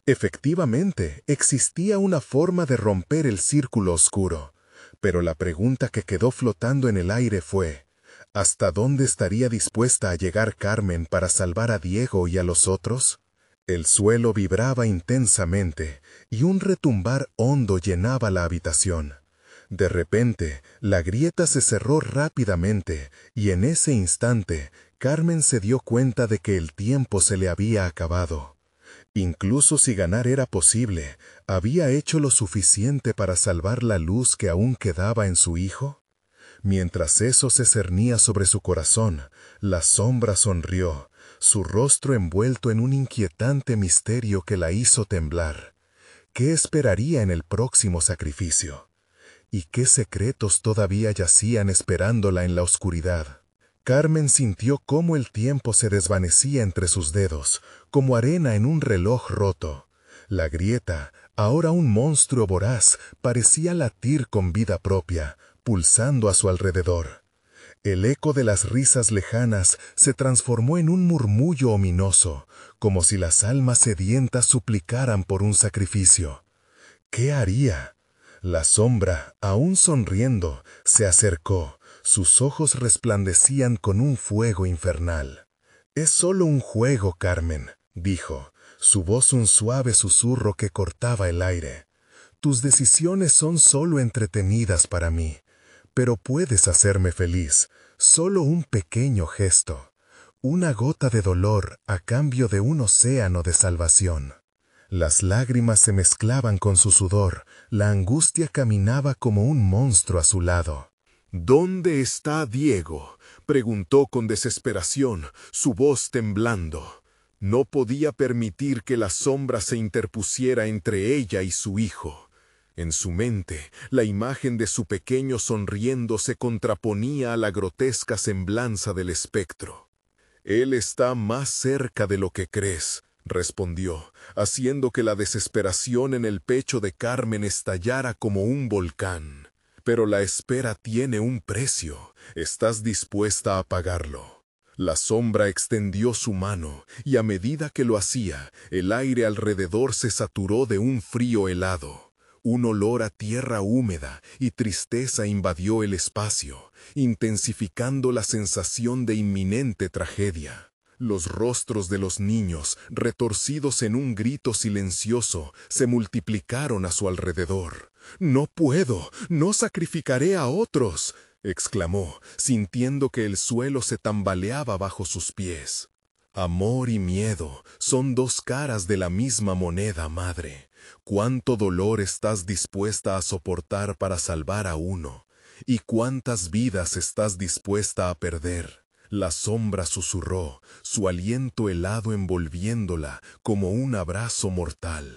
Efectivamente, existía una forma de romper el círculo oscuro, pero la pregunta que quedó flotando en el aire fue: ¿hasta dónde estaría dispuesta a llegar Carmen para salvar a Diego y a los otros? El suelo vibraba intensamente, y un retumbar hondo llenaba la habitación. De repente, la grieta se cerró rápidamente, y en ese instante, Carmen se dio cuenta de que el tiempo se le había acabado. Incluso si ganar era posible, ¿había hecho lo suficiente para salvar la luz que aún quedaba en su hijo? Mientras eso se cernía sobre su corazón, la sombra sonrió, su rostro envuelto en un inquietante misterio que la hizo temblar. ¿Qué esperaría en el próximo sacrificio? ¿Y qué secretos todavía yacían esperándola en la oscuridad? Carmen sintió cómo el tiempo se desvanecía entre sus dedos, como arena en un reloj roto. La grieta, ahora un monstruo voraz, parecía latir con vida propia, pulsando a su alrededor. El eco de las risas lejanas se transformó en un murmullo ominoso, como si las almas sedientas suplicaran por un sacrificio. ¿Qué haría? La sombra, aún sonriendo, se acercó. Sus ojos resplandecían con un fuego infernal. «Es solo un juego, Carmen», dijo, su voz un suave susurro que cortaba el aire. «Tus decisiones son solo entretenidas para mí, pero puedes hacerme feliz, solo un pequeño gesto, una gota de dolor a cambio de un océano de salvación». Las lágrimas se mezclaban con su sudor, la angustia caminaba como un monstruo a su lado. «¿Dónde está Diego?», preguntó con desesperación, su voz temblando. No podía permitir que la sombra se interpusiera entre ella y su hijo. En su mente, la imagen de su pequeño sonriendo se contraponía a la grotesca semblanza del espectro. «Él está más cerca de lo que crees», respondió, haciendo que la desesperación en el pecho de Carmen estallara como un volcán. «Pero la espera tiene un precio. ¿Estás dispuesta a pagarlo?». La sombra extendió su mano, y a medida que lo hacía, el aire alrededor se saturó de un frío helado. Un olor a tierra húmeda y tristeza invadió el espacio, intensificando la sensación de inminente tragedia. Los rostros de los niños, retorcidos en un grito silencioso, se multiplicaron a su alrededor. «No puedo, no sacrificaré a otros», exclamó, sintiendo que el suelo se tambaleaba bajo sus pies. «Amor y miedo son dos caras de la misma moneda, madre. ¿Cuánto dolor estás dispuesta a soportar para salvar a uno? ¿Y cuántas vidas estás dispuesta a perder?». La sombra susurró, su aliento helado envolviéndola como un abrazo mortal.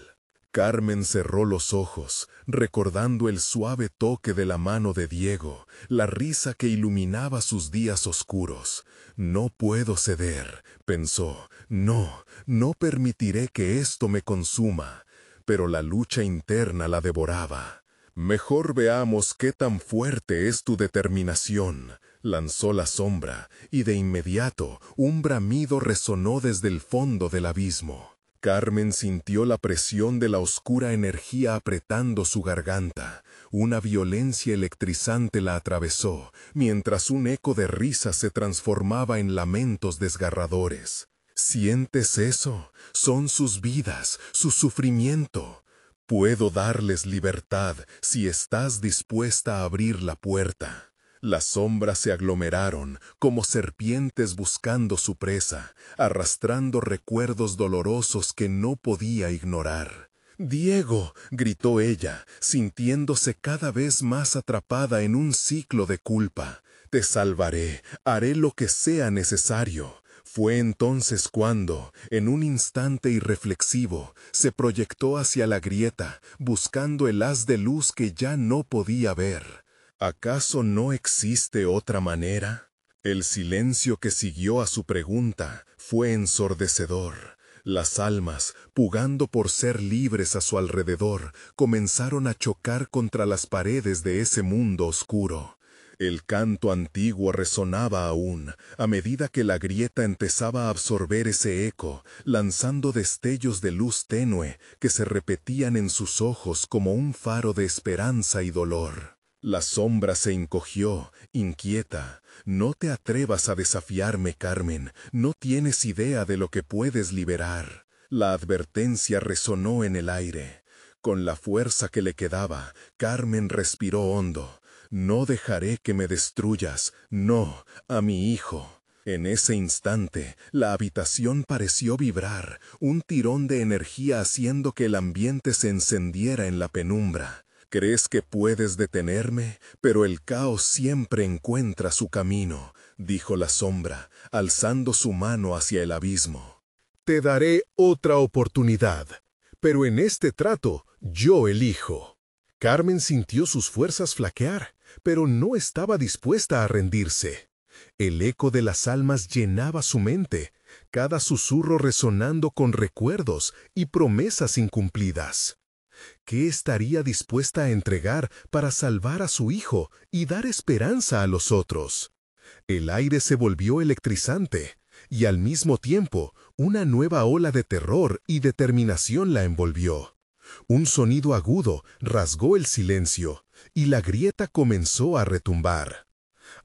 Carmen cerró los ojos, recordando el suave toque de la mano de Diego, la risa que iluminaba sus días oscuros. «No puedo ceder», pensó. «No, no permitiré que esto me consuma». Pero la lucha interna la devoraba. «Mejor veamos qué tan fuerte es tu determinación», lanzó la sombra, y de inmediato un bramido resonó desde el fondo del abismo. Carmen sintió la presión de la oscura energía apretando su garganta. Una violencia electrizante la atravesó, mientras un eco de risas se transformaba en lamentos desgarradores. «¿Sientes eso? Son sus vidas, su sufrimiento. Puedo darles libertad si estás dispuesta a abrir la puerta». Las sombras se aglomeraron, como serpientes buscando su presa, arrastrando recuerdos dolorosos que no podía ignorar. «Diego», gritó ella, sintiéndose cada vez más atrapada en un ciclo de culpa. «Te salvaré, haré lo que sea necesario». Fue entonces cuando, en un instante irreflexivo, se proyectó hacia la grieta, buscando el haz de luz que ya no podía ver. ¿Acaso no existe otra manera? El silencio que siguió a su pregunta fue ensordecedor. Las almas, pugando por ser libres a su alrededor, comenzaron a chocar contra las paredes de ese mundo oscuro. El canto antiguo resonaba aún, a medida que la grieta empezaba a absorber ese eco, lanzando destellos de luz tenue que se repetían en sus ojos como un faro de esperanza y dolor. La sombra se encogió, inquieta. No te atrevas a desafiarme, Carmen. No tienes idea de lo que puedes liberar. La advertencia resonó en el aire. Con la fuerza que le quedaba, Carmen respiró hondo. No dejaré que me destruyas. No, a mi hijo. En ese instante, la habitación pareció vibrar, un tirón de energía haciendo que el ambiente se encendiera en la penumbra. Crees que puedes detenerme, pero el caos siempre encuentra su camino, dijo la sombra, alzando su mano hacia el abismo. Te daré otra oportunidad, pero en este trato yo elijo. Carmen sintió sus fuerzas flaquear, pero no estaba dispuesta a rendirse. El eco de las almas llenaba su mente, cada susurro resonando con recuerdos y promesas incumplidas. ¿Qué estaría dispuesta a entregar para salvar a su hijo y dar esperanza a los otros? El aire se volvió electrizante, y al mismo tiempo, una nueva ola de terror y determinación la envolvió. Un sonido agudo rasgó el silencio, y la grieta comenzó a retumbar.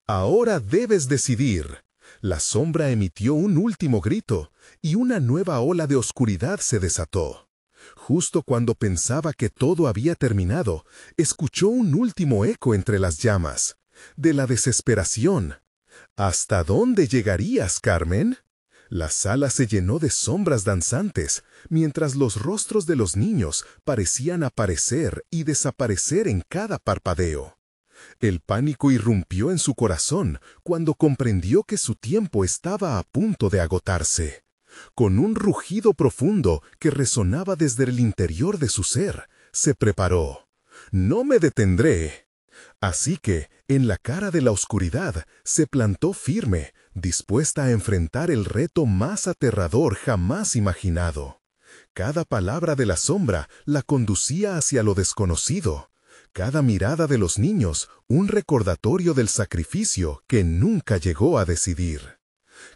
«Ahora debes decidir». La sombra emitió un último grito, y una nueva ola de oscuridad se desató. Justo cuando pensaba que todo había terminado, escuchó un último eco entre las llamas, de la desesperación. ¿Hasta dónde llegarías, Carmen? La sala se llenó de sombras danzantes, mientras los rostros de los niños parecían aparecer y desaparecer en cada parpadeo. El pánico irrumpió en su corazón cuando comprendió que su tiempo estaba a punto de agotarse. Con un rugido profundo que resonaba desde el interior de su ser, se preparó. «No me detendré». Así que, en la cara de la oscuridad, se plantó firme, dispuesta a enfrentar el reto más aterrador jamás imaginado. Cada palabra de la sombra la conducía hacia lo desconocido. Cada mirada de los niños, un recordatorio del sacrificio que nunca llegó a decidir.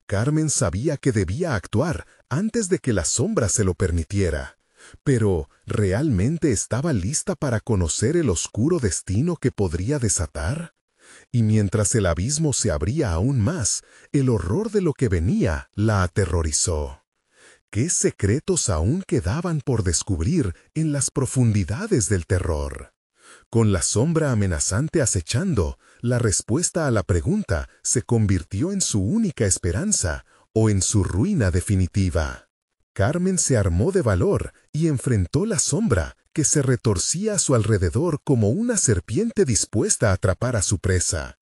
Carmen sabía que debía actuar antes de que la sombra se lo permitiera. Pero, ¿realmente estaba lista para conocer el oscuro destino que podría desatar? Y mientras el abismo se abría aún más, el horror de lo que venía la aterrorizó. ¿Qué secretos aún quedaban por descubrir en las profundidades del terror? Con la sombra amenazante acechando, la respuesta a la pregunta se convirtió en su única esperanza o en su ruina definitiva. Carmen se armó de valor y enfrentó la sombra que se retorcía a su alrededor como una serpiente dispuesta a atrapar a su presa.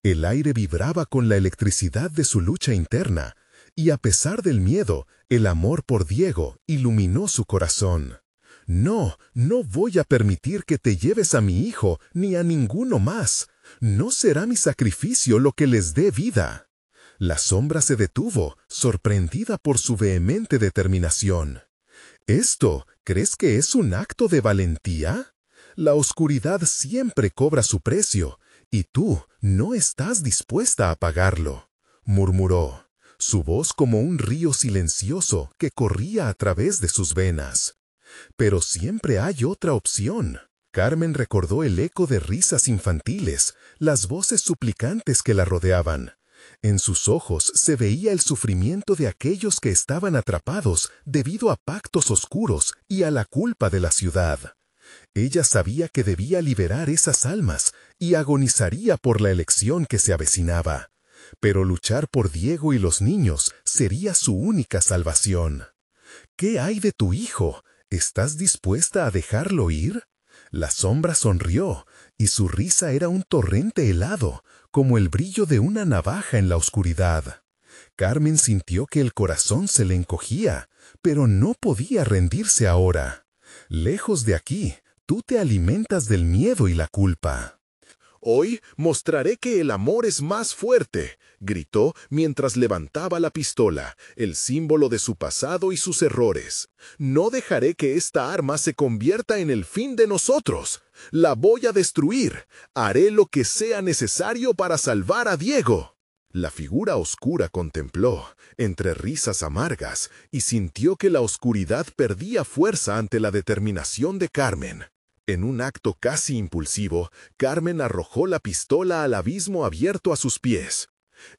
El aire vibraba con la electricidad de su lucha interna, y a pesar del miedo, el amor por Diego iluminó su corazón. «No, no voy a permitir que te lleves a mi hijo ni a ninguno más. No será mi sacrificio lo que les dé vida». La sombra se detuvo, sorprendida por su vehemente determinación. «¿Esto crees que es un acto de valentía? La oscuridad siempre cobra su precio, y tú no estás dispuesta a pagarlo», murmuró, su voz como un río silencioso que corría a través de sus venas. «Pero siempre hay otra opción». Carmen recordó el eco de risas infantiles, las voces suplicantes que la rodeaban. En sus ojos se veía el sufrimiento de aquellos que estaban atrapados debido a pactos oscuros y a la culpa de la ciudad. Ella sabía que debía liberar esas almas y agonizaría por la elección que se avecinaba. Pero luchar por Diego y los niños sería su única salvación. «¿Qué hay de tu hijo? ¿Estás dispuesta a dejarlo ir?» La sombra sonrió, y su risa era un torrente helado, como el brillo de una navaja en la oscuridad. Carmen sintió que el corazón se le encogía, pero no podía rendirse ahora. «Lejos de aquí, tú te alimentas del miedo y la culpa». Hoy mostraré que el amor es más fuerte, gritó mientras levantaba la pistola, el símbolo de su pasado y sus errores. No dejaré que esta arma se convierta en el fin de nosotros. La voy a destruir. Haré lo que sea necesario para salvar a Diego. La figura oscura contempló, entre risas amargas, y sintió que la oscuridad perdía fuerza ante la determinación de Carmen. En un acto casi impulsivo, Carmen arrojó la pistola al abismo abierto a sus pies.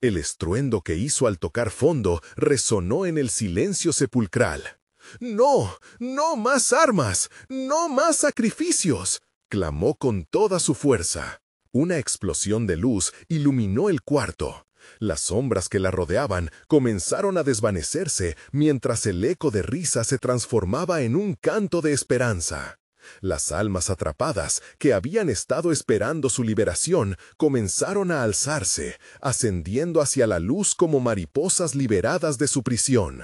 El estruendo que hizo al tocar fondo resonó en el silencio sepulcral. «¡No! ¡No más armas! ¡No más sacrificios!», clamó con toda su fuerza. Una explosión de luz iluminó el cuarto. Las sombras que la rodeaban comenzaron a desvanecerse mientras el eco de risa se transformaba en un canto de esperanza. Las almas atrapadas, que habían estado esperando su liberación, comenzaron a alzarse, ascendiendo hacia la luz como mariposas liberadas de su prisión.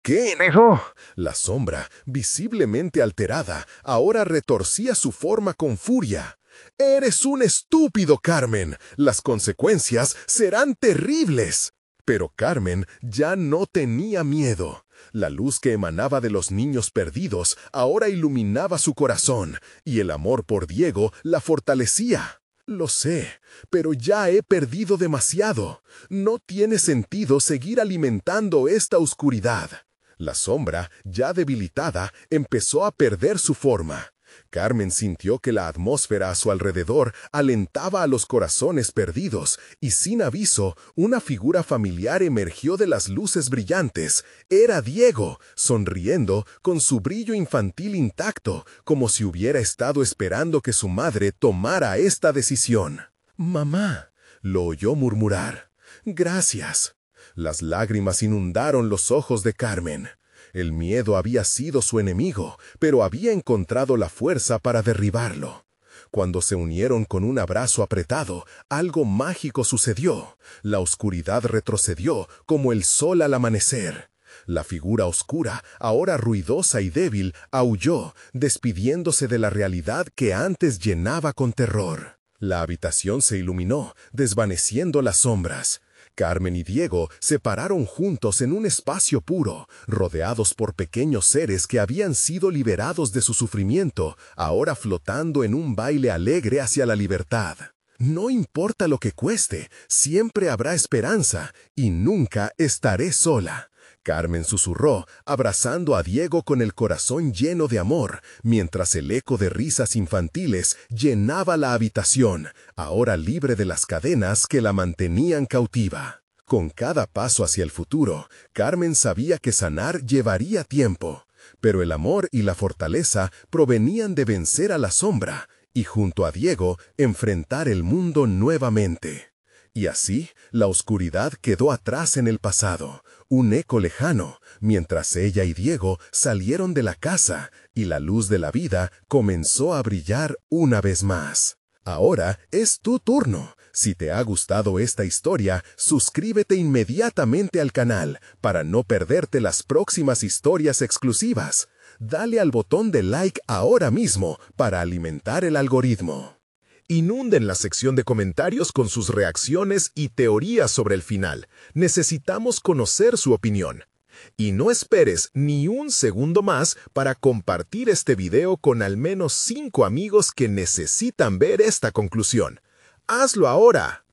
¿Qué, hijo? La sombra, visiblemente alterada, ahora retorcía su forma con furia. «Eres un estúpido, Carmen. Las consecuencias serán terribles». Pero Carmen ya no tenía miedo. La luz que emanaba de los niños perdidos ahora iluminaba su corazón, y el amor por Diego la fortalecía. «Lo sé, pero ya he perdido demasiado. No tiene sentido seguir alimentando esta oscuridad». La sombra, ya debilitada, empezó a perder su forma. Carmen sintió que la atmósfera a su alrededor alentaba a los corazones perdidos, y sin aviso, una figura familiar emergió de las luces brillantes. Era Diego, sonriendo, con su brillo infantil intacto, como si hubiera estado esperando que su madre tomara esta decisión. «Mamá», lo oyó murmurar. «Gracias». Las lágrimas inundaron los ojos de Carmen. El miedo había sido su enemigo, pero había encontrado la fuerza para derribarlo. Cuando se unieron con un abrazo apretado, algo mágico sucedió. La oscuridad retrocedió como el sol al amanecer. La figura oscura, ahora ruidosa y débil, aulló, despidiéndose de la realidad que antes llenaba con terror. La habitación se iluminó, desvaneciendo las sombras. Carmen y Diego se pararon juntos en un espacio puro, rodeados por pequeños seres que habían sido liberados de su sufrimiento, ahora flotando en un baile alegre hacia la libertad. «No importa lo que cueste, siempre habrá esperanza, y nunca estaré sola», Carmen susurró, abrazando a Diego con el corazón lleno de amor, mientras el eco de risas infantiles llenaba la habitación, ahora libre de las cadenas que la mantenían cautiva. Con cada paso hacia el futuro, Carmen sabía que sanar llevaría tiempo, pero el amor y la fortaleza provenían de vencer a la sombra y, junto a Diego, enfrentar el mundo nuevamente. Y así, la oscuridad quedó atrás en el pasado, un eco lejano, mientras ella y Diego salieron de la casa y la luz de la vida comenzó a brillar una vez más. Ahora es tu turno. Si te ha gustado esta historia, suscríbete inmediatamente al canal para no perderte las próximas historias exclusivas. Dale al botón de like ahora mismo para alimentar el algoritmo. Inunden la sección de comentarios con sus reacciones y teorías sobre el final. Necesitamos conocer su opinión. Y no esperes ni un segundo más para compartir este video con al menos 5 amigos que necesitan ver esta conclusión. ¡Hazlo ahora!